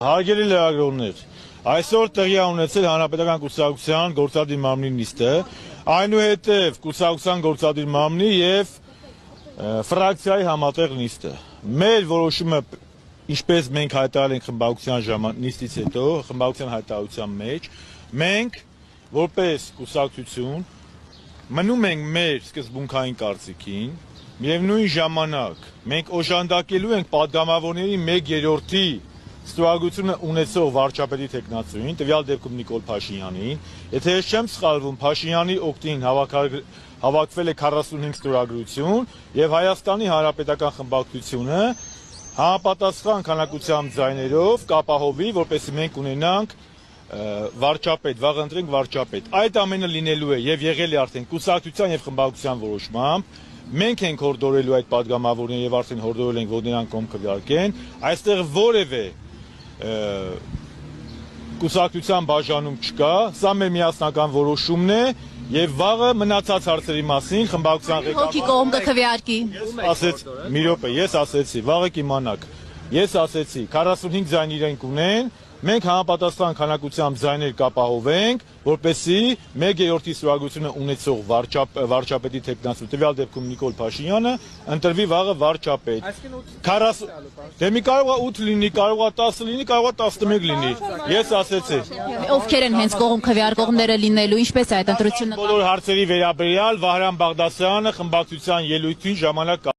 Հարգելի լրագրողներ, այսօր տեղի է ունեցել Հանրապետական կուսակցության գործադիր մարմնի նիստը, այնուհետև կուսակցության գործադիր մարմնի եւ ֆրակցիայի համատեղ նիստը։ Մեր որոշումը, ինչպես մենք հայտարարել ենք խմբակցության նիստից հետո, խմբակցության հայտարարության մեջ, մենք որպես կուսակցություն մնում ենք մեր սկզբունքային կարծիքին, միևնույն ժամանակ մենք օժանդակելու ենք падգամավորների 1/3-ի ստորագրությունը ունեցող վարչապետի տեխնացուին, տվյալ դեպքում Նիկոլ Փաշինյանին, եթե ես չեմ սխալվում, Փաշինյանի օգտին հավաքվել է 45 ստորագրություն եւ Հայաստանի Հանրապետական խմբակցությունը համապատասխան քանակությամբ ձայներով կապահովի, որպեսզի մենք ունենանք վարչապետ, վաղ ընտրենք վարչապետ։ Այդ ամենը լինելու է եւ եղել է արդեն կուսակցության եւ խմբակցության որոշմամբ։ Մենք ենք հորդորելու այդ падգամավորներին եւ արդեն հորդորել ենք, որ նրանք կողմ քվեարկեն, այստեղ որևէ կուսակցության բաժանում չկա, սա մեր միասնական որոշումն է եւ վաղը մնացած հարցերի մասին խմբակցության ղեկավարը Հոգի կողմ կքվեարկի։ Մի րոպե, ես ասեցի, վաղը կիմանաք։ Ես ասեցի, 45 ձայն իրենք ունեն, մենք համապատասխան քանակությամբ ձայներ կապահովենք, որպեսզի 1/3-ի ստորագրությունը ունեցող վարչապետի տեխնացու, տվյալ դեպքում Նիկոլ Փաշինյանը, ընտրվի վաղը վարչապետ։ 40 դե մի կարող է 8 լինի, կարող է 10 լինի, կարող է 11 լինի։ Ես ասեցի։ Ովքեր են հենց կողմ քվեարկողները լինելու, ինչպես է այդ ընտրությունը։ Բոլոր հարցերի վերաբերյալ Վահրամ Բաղդասարյանը խմբակցության ելույթին ժամանակ